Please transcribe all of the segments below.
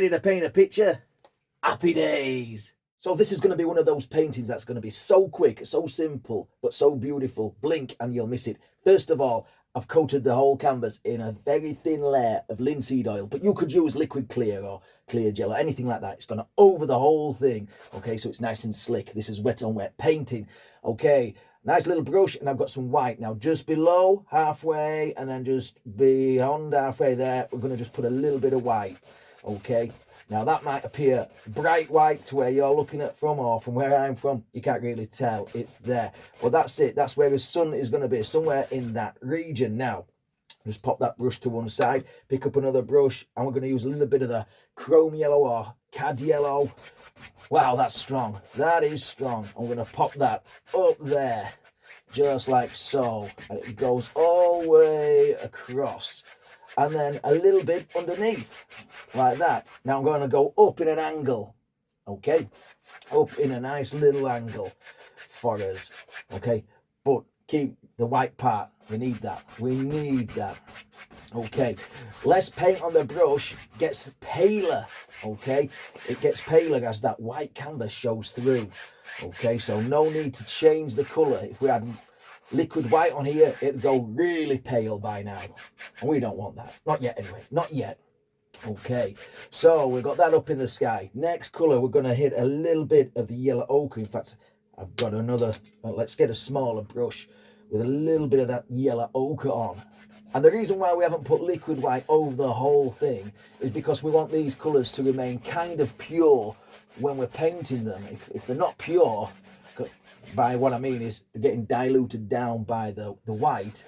ready to paint a picture? Happy days! So this is going to be one of those paintings that's going to be so quick, so simple, but so beautiful. Blink and you'll miss it. First of all, I've coated the whole canvas in a very thin layer of linseed oil, but you could use liquid clear or clear gel or anything like that. It's gone over the whole thing. Okay, so it's nice and slick. This is wet on wet painting. Okay, nice little brush, and I've got some white. Now just below, halfway, and then just beyond halfway there, we're going to just put a little bit of white. Okay, now that might appear bright white to where you're looking at from, or from where I'm from, you can't really tell. It's there. Well, that's it. That's where the sun is going to be, somewhere in that region. Now, just pop that brush to one side, pick up another brush, and we're going to use a little bit of the chrome yellow or cad yellow. Wow, that's strong. That is strong. I'm going to pop that up there, just like so. And it goes all the way across. And then a little bit underneath, like that. Now I'm going to go up in an angle, okay? Up in a nice little angle for us, okay? But keep the white part. We need that. We need that. Okay. Less paint on the brush gets paler, okay? It gets paler as that white canvas shows through, okay? So no need to change the colour. If we had liquid white on here, it'd go really pale by now, and we don't want that. Not yet anyway, not yet. Okay, so we've got that up in the sky. Next colour, we're going to hit a little bit of yellow ochre. In fact, I've got another, let's get a smaller brush with a little bit of that yellow ochre on. And the reason why we haven't put liquid white over the whole thing is because we want these colours to remain kind of pure when we're painting them. If they're not pure, by what I mean is they're getting diluted down by the white,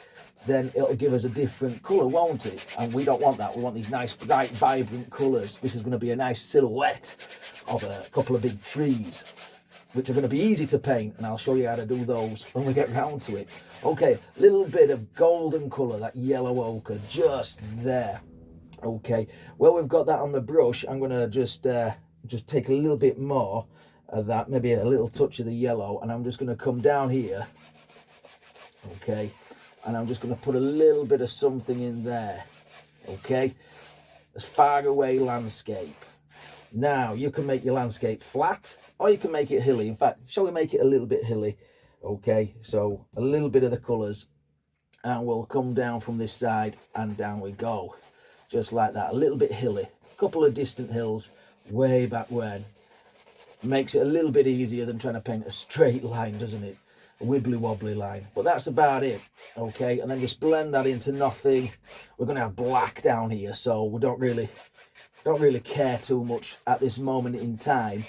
then it'll give us a different colour, won't it? And we don't want that. We want these nice, bright, vibrant colours. This is going to be a nice silhouette of a couple of big trees, which are going to be easy to paint, and I'll show you how to do those when we get round to it. Okay, a little bit of golden colour, that yellow ochre, just there. Okay, well, we've got that on the brush. I'm going to just take a little bit more of that, maybe a little touch of the yellow, and I'm just going to come down here, okay, and I'm just going to put a little bit of something in there, okay, as far away landscape. Now you can make your landscape flat, or you can make it hilly. In fact, shall we make it a little bit hilly? Okay, so a little bit of the colours, and we'll come down from this side, and down we go, just like that. A little bit hilly, a couple of distant hills way back when. Makes it a little bit easier than trying to paint a straight line, doesn't it? A wibbly wobbly line. But that's about it, okay? And then just blend that into nothing. We're going to have black down here, so we don't really care too much at this moment in time.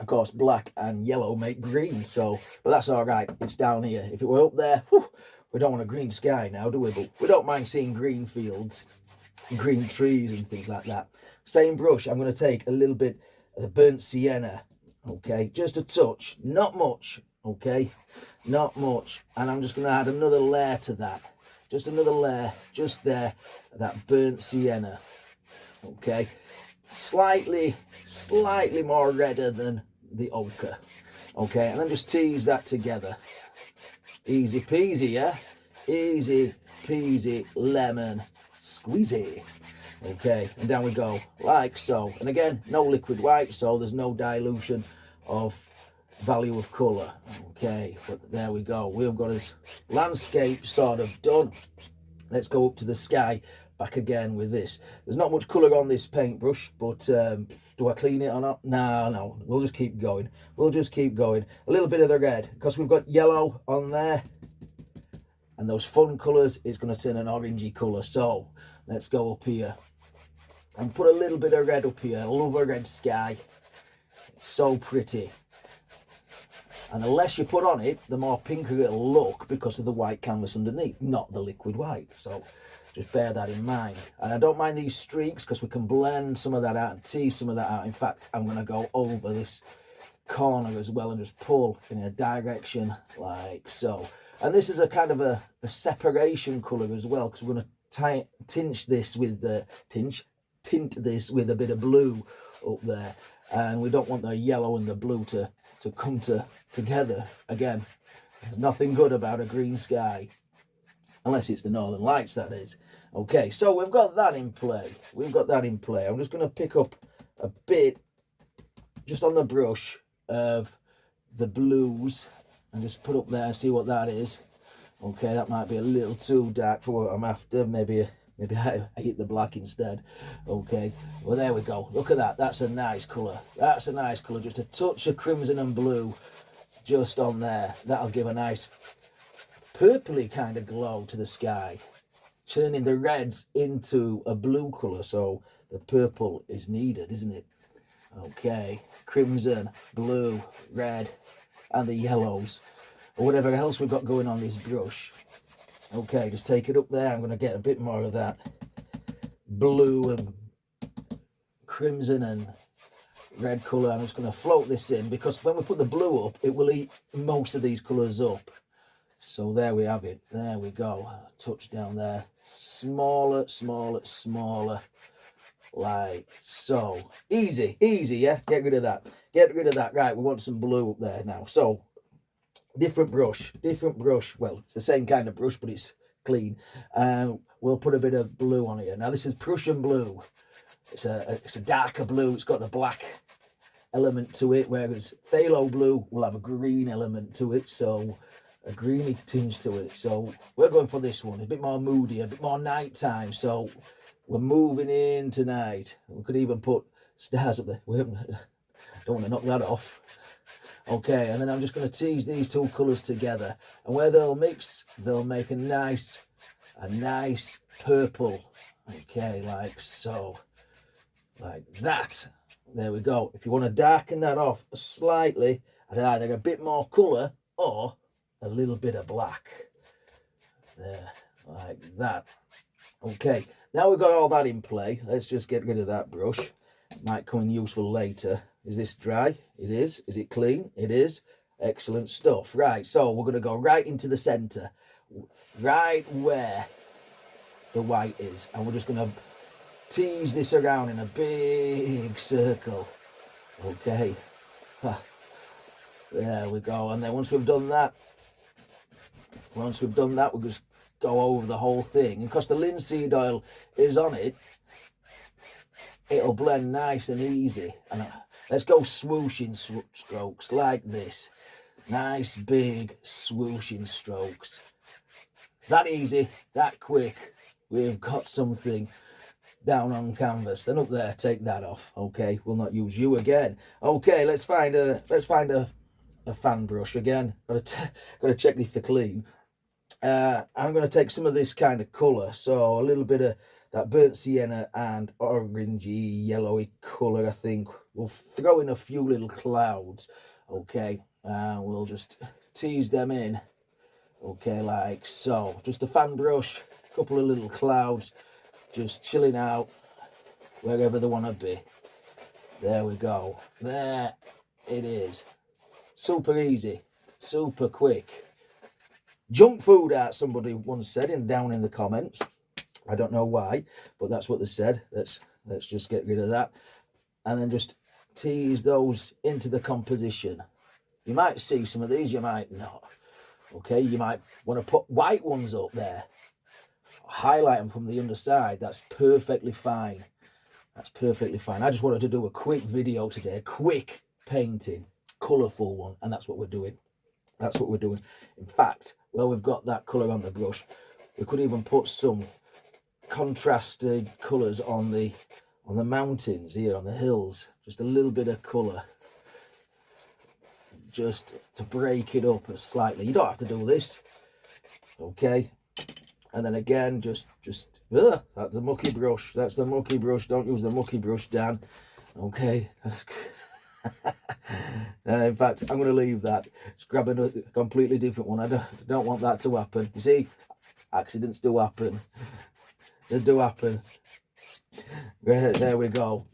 Of course, black and yellow make green, so, but that's all right. It's down here. If it were up there, whew, we don't want a green sky now, do we? But we don't mind seeing green fields, green trees and things like that. Same brush, I'm going to take a little bit of the burnt sienna. Okay, just a touch, not much, okay, not much. And I'm just going to add another layer to that, just another layer, just there, that burnt sienna, okay, slightly more redder than the ochre, okay, and then just tease that together, easy peasy, yeah, easy peasy lemon squeezy. Okay, and down we go, like so. And again, no liquid white, so there's no dilution of value of colour. Okay, but there we go. We've got his landscape sort of done. Let's go up to the sky, back again with this. There's not much colour on this paintbrush, but do I clean it or not? No, we'll just keep going. We'll just keep going. A little bit of the red, because we've got yellow on there. And those fun colours is going to turn an orangey colour. So let's go up here and put a little bit of red up here. I love a red sky. It's so pretty. And the less you put on it, the more pinker it'll look because of the white canvas underneath, not the liquid white. So just bear that in mind. And I don't mind these streaks because we can blend some of that out and tease some of that out. In fact, I'm going to go over this corner as well and just pull in a direction like so. And this is a kind of a separation colour as well, because we're going to tint this with a bit of blue up there, and we don't want the yellow and the blue to come together. Again, there's nothing good about a green sky, unless it's the Northern Lights, that is. Okay, so we've got that in play. I'm just going to pick up a bit just on the brush of the blues and just put up there and see what that is. Okay, that might be a little too dark for what I'm after. Maybe I hit the black instead. Okay, well, there we go. Look at that. That's a nice colour. That's a nice colour. Just a touch of crimson and blue just on there. That'll give a nice purpley kind of glow to the sky, turning the reds into a blue colour. So the purple is needed, isn't it? Okay, crimson, blue, red, and the yellows, or whatever else we've got going on this brush. Okay, just take it up there. I'm going to get a bit more of that blue and crimson and red colour. I'm just going to float this in, because when we put the blue up, it will eat most of these colours up. So there we have it. There we go. Touch down there. Smaller, smaller, smaller. Like so. Easy, easy, yeah? Get rid of that. Get rid of that. Right, we want some blue up there now. So, different brush. Well, it's the same kind of brush, but it's clean. We'll put a bit of blue on here. Now, this is Prussian blue. It's a darker blue. It's got the black element to it, whereas phthalo blue will have a green element to it. So, a greeny tinge to it. So, we're going for this one. A bit more moody, a bit more nighttime. So, we're moving in tonight. We could even put stars up there. Don't want to knock that off. Okay, and then I'm just going to tease these two colours together. And where they'll mix, they'll make a nice purple. Okay, like so. Like that. There we go. If you want to darken that off slightly, I'd either a bit more colour or a little bit of black. There, like that. Okay, now we've got all that in play. Let's just get rid of that brush. It might come in useful later. Is this dry? It is. Is it clean? It is. Excellent stuff. Right, so we're going to go right into the centre, right where the white is. And we're just going to tease this around in a big circle. Okay. There we go. And then once we've done that, we'll just go over the whole thing. And because the linseed oil is on it, it'll blend nice and easy. And let's go swooshing strokes like this. Nice big swooshing strokes. That easy, that quick. We've got something down on canvas. Then up there, take that off. Okay, we'll not use you again. Okay, let's find a fan brush again. Got to check if they're clean. I'm going to take some of this kind of colour, so a little bit of that burnt sienna and orangey yellowy colour. I think we'll throw in a few little clouds. Okay, we'll just tease them in. Okay, like so. Just a fan brush, a couple of little clouds, just chilling out wherever they want to be. There we go. There it is. Super easy, super quick. Junk food art, somebody once said down in the comments. I don't know why, but that's what they said. Let's just get rid of that. And then just tease those into the composition. You might see some of these, you might not. Okay, you might want to put white ones up there. Highlight them from the underside. That's perfectly fine. That's perfectly fine. I just wanted to do a quick video today, a quick painting, colourful one, and that's what we're doing. That's what we're doing. In fact, well, we've got that colour on the brush. We could even put some contrasted colours on the mountains here, on the hills. Just a little bit of colour, just to break it up slightly. You don't have to do this, okay? And then again, just that's the mucky brush. That's the mucky brush. Don't use the mucky brush, Dan. Okay. In fact, I'm going to leave that. Just grab a completely different one. I don't want that to happen. You see, accidents do happen. They do happen. There we go.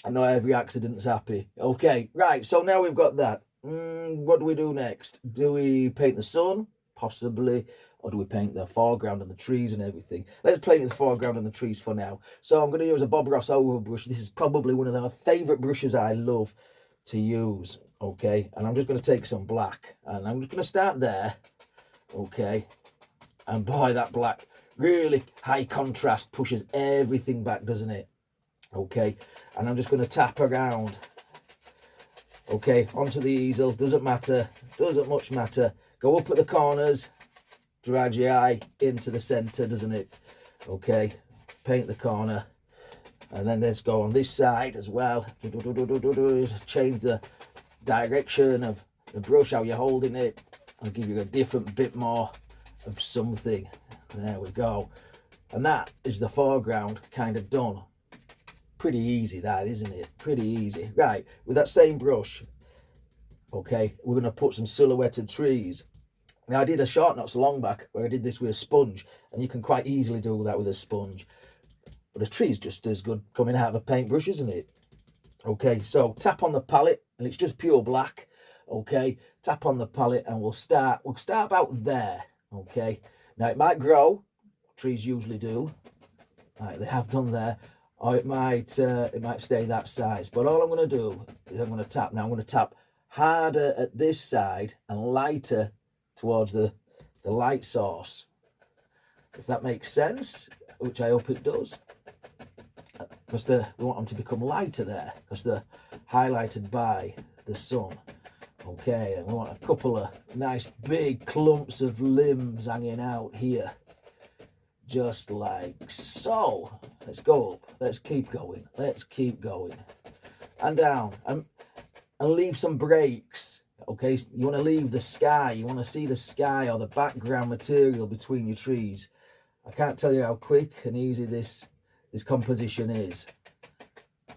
I know every accident's happy. Okay, right. So now we've got that. What do we do next? Do we paint the sun? Possibly. Or do we paint the foreground and the trees and everything? Let's paint the foreground and the trees for now. So I'm going to use a Bob Ross over brush. This is probably one of my favourite brushes I love to use. Okay, and I'm just going to take some black. And I'm just going to start there. Okay. And boy, that black, really high contrast, pushes everything back, doesn't it? Okay, and I'm just going to tap around, okay, onto the easel. Doesn't matter, doesn't much matter. Go up at the corners, drives your eye into the center, doesn't it? Okay, paint the corner, and then let's go on this side as well. Change the direction of the brush, how you're holding it. I'll give you a different bit more of something. There we go. And that is the foreground kind of done. Pretty easy that, isn't it? Pretty easy. Right, with that same brush, okay, we're going to put some silhouetted trees. Now, I did a short not so long back where I did this with a sponge, and you can quite easily do that with a sponge. But a tree's just as good coming out of a paintbrush, isn't it? Okay, so tap on the palette, and it's just pure black. Okay, tap on the palette, and we'll start about there. Okay, now it might grow, trees usually do, like they have done there, or it might stay that size. But all I'm going to do is I'm going to tap. Now I'm going to tap harder at this side and lighter towards the light source, if that makes sense, which I hope it does, because we want them to become lighter there, because they're highlighted by the sun. Okay, and we want a couple of nice big clumps of limbs hanging out here, just like so. Let's go up, let's keep going, let's keep going, and down, and leave some breaks. Okay, you want to leave the sky, you want to see the sky or the background material between your trees. I can't tell you how quick and easy this composition is.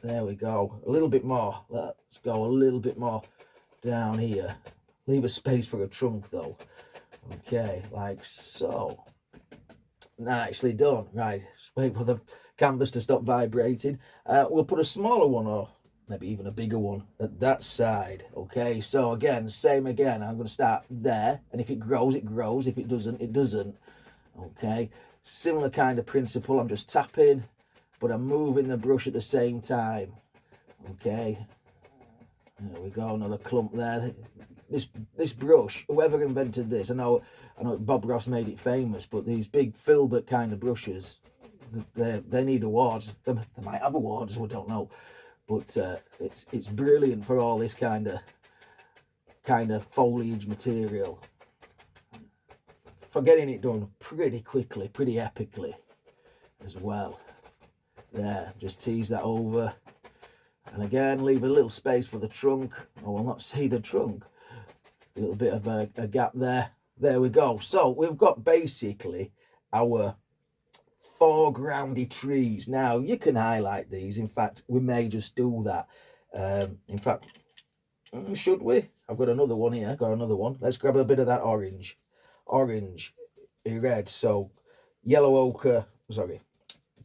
There we go, a little bit more, let's go a little bit more down here. Leave a space for a trunk though. Okay, like so. Nicely done. Right, just wait for the canvas to stop vibrating. We'll put a smaller one, or maybe even a bigger one, at that side. Okay, so again, same again. I'm going to start there, and if it grows, it grows. If it doesn't, it doesn't. Okay, similar kind of principle. I'm just tapping, but I'm moving the brush at the same time. Okay, there we go, another clump there. This brush, whoever invented this, I know Bob Ross made it famous, but these big filbert kind of brushes, they need awards. They might have awards, we don't know, but it's brilliant for all this kind of foliage material, for getting it done pretty quickly, pretty epically as well. There, just tease that over. And again, leave a little space for the trunk. I will not see the trunk. A little bit of a gap there. There we go. So we've got basically our foregroundy trees. Now, you can highlight these. In fact, we may just do that. In fact, should we? I've got another one here. Got another one. Let's grab a bit of that orange. Orange, red. So yellow ochre, sorry,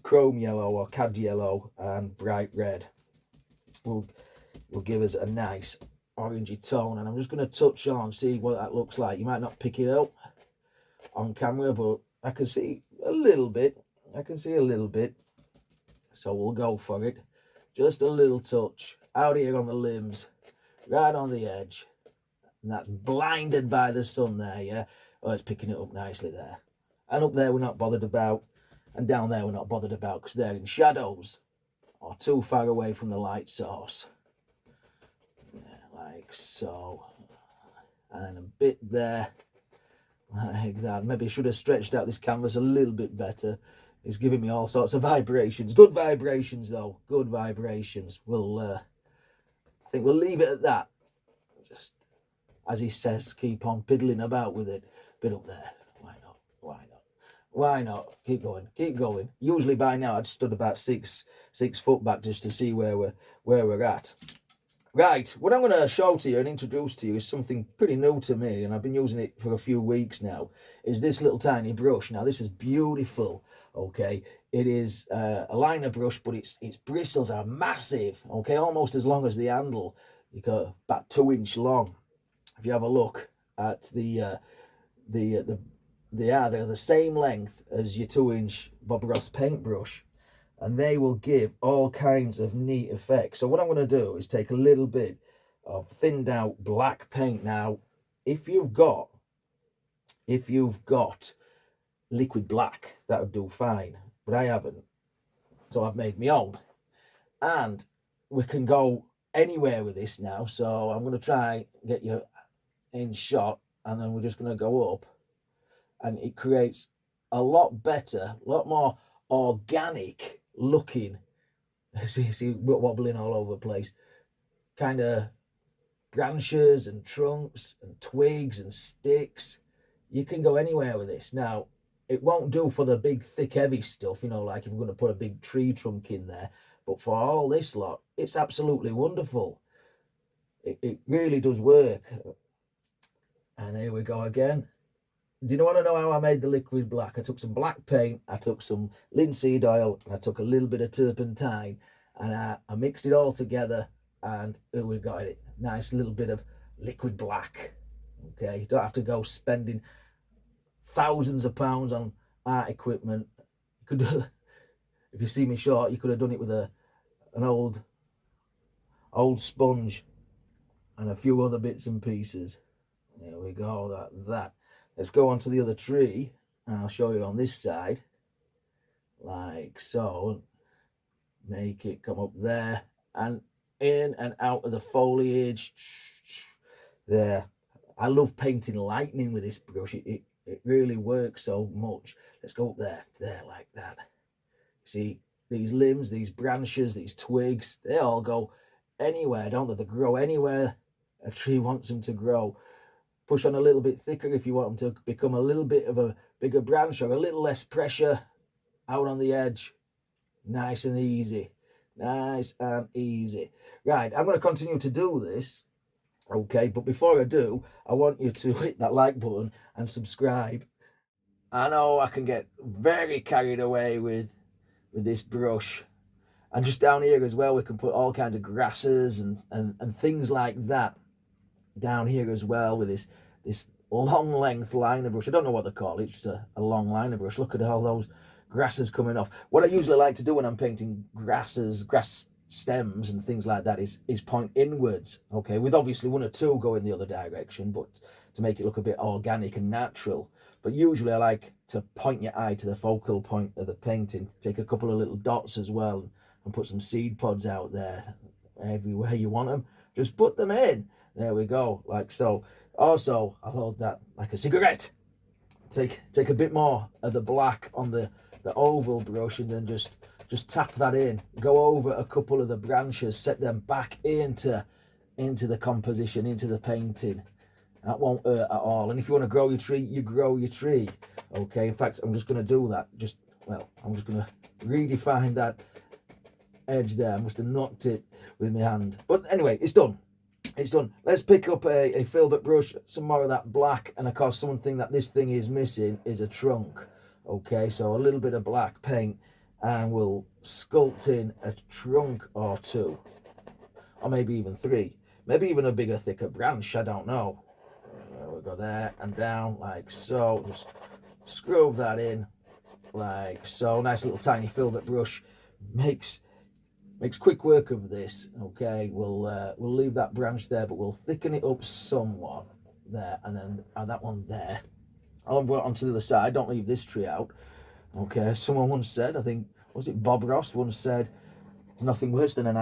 chrome yellow or cad yellow and bright red will give us a nice orangey tone. And I'm just going to touch on, see what that looks like. You might not pick it up on camera, but I can see a little bit. So we'll go for it. Just a little touch out here on the limbs, right on the edge. And that's blinded by the sun there, yeah? Oh, it's picking it up nicely there. And up there we're not bothered about. And down there we're not bothered about, because they're in shadows or too far away from the light source. Yeah, like so. And a bit there, like that. Maybe I should have stretched out this canvas a little bit better. It's giving me all sorts of vibrations. Good vibrations though, good vibrations. I think we'll leave it at that. Just, as he says, keep on piddling about with it. Bit up there, why not? Why not? Keep going. Usually by now I'd stood about six foot back just to see where we're at. Right, what I'm going to show to you and introduce to you is something pretty new to me, and I've been using it for a few weeks now, is this little tiny brush. Now this is beautiful, okay? It is a liner brush, but its bristles are massive, okay? Almost as long as the handle. You got about 2-inch long. If you have a look at they're the same length as your 2-inch Bob Ross paintbrush, and they will give all kinds of neat effects. So what I'm going to do is take a little bit of thinned out black paint. Now, if you've got liquid black, that would do fine, but I haven't, so I've made my own. And we can go anywhere with this now. So I'm going to try get you in shot, and then we're just going to go up, and it creates a lot better, a lot more organic looking. See, wobbling all over the place. Kind of branches and trunks and twigs and sticks. You can go anywhere with this. Now, it won't do for the big, thick, heavy stuff, you know, like if we're going to put a big tree trunk in there. But for all this lot, it's absolutely wonderful. It really does work. And here we go again. Do you want to know how I made the liquid black? I took some black paint, I took some linseed oil, and I took a little bit of turpentine, and I mixed it all together, and we got it. Nice little bit of liquid black. Okay, you don't have to go spending thousands of pounds on art equipment. You could, if you see me short, you could have done it with an old sponge and a few other bits and pieces. There we go, that. Let's go on to the other tree, and I'll show you on this side, like so. Make it come up there, and in and out of the foliage. There. I love painting lightning with this brush. It really works so much. Let's go up there, like that. See, these limbs, these branches, these twigs, they all go anywhere, don't they? They grow anywhere a tree wants them to grow. Push on a little bit thicker if you want them to become a little bit of a bigger branch, or a little less pressure out on the edge. Nice and easy. Nice and easy. Right, I'm going to continue to do this. Okay, but before I do, I want you to hit that like button and subscribe. I know I can get very carried away with this brush. And just down here as well, we can put all kinds of grasses and things like that down here as well with this long length liner brush. I don't know what they call it, it's just a long liner brush. Look at all those grasses coming off. What I usually like to do when I'm painting grass stems and things like that is point inwards, okay, with obviously one or two go in the other direction, but to make it look a bit organic and natural. But usually I like to point your eye to the focal point of the painting, take a couple of little dots as well, and put some seed pods out there everywhere you want them. Just put them in. There we go, like so. Also, I'll hold that like a cigarette. Take a bit more of the black on the oval brush, and then just tap that in. Go over a couple of the branches, set them back into the composition, into the painting. That won't hurt at all. And if you want to grow your tree, you grow your tree. Okay, in fact, I'm just going to do that. I'm just going to redefine that edge there. I must have knocked it with my hand. But anyway, it's done. It's done. Let's pick up a filbert brush, some more of that black, and of course something that this thing is missing is a trunk. Okay, so a little bit of black paint, and we'll sculpt in a trunk or two, or maybe even three, maybe even a bigger, thicker branch, I don't know. We'll go there and down like so. Just scrub that in like so. Nice little tiny filbert brush makes quick work of this. Okay, we'll leave that branch there, but we'll thicken it up somewhat there, and then add that one there. I'll go onto the other side. Don't leave this tree out. Okay, someone once said, I think, was it Bob Ross once said, there's nothing worse than an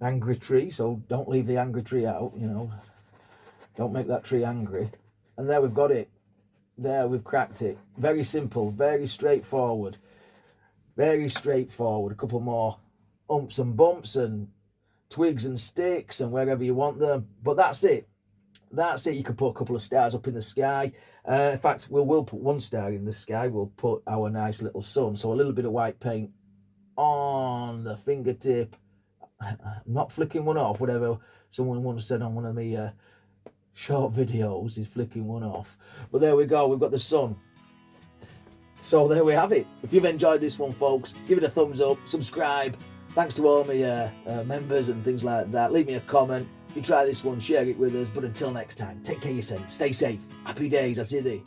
angry tree, so don't leave the angry tree out, you know. Don't make that tree angry. And there we've got it. There, we've cracked it. Very simple, very straightforward. Very straightforward. A couple more umps and bumps and twigs and sticks and wherever you want them. But that's it. That's it. You can put a couple of stars up in the sky. In fact, we'll put one star in the sky. We'll put our nice little sun. So a little bit of white paint on the fingertip. I'm not flicking one off, whatever someone once said on one of my short videos is flicking one off. But there we go. We've got the sun. So there we have it. If you've enjoyed this one, folks, give it a thumbs up, subscribe. Thanks to all my members and things like that. Leave me a comment. If you try this one, share it with us. But until next time, take care of yourself. Stay safe. Happy days. I see you.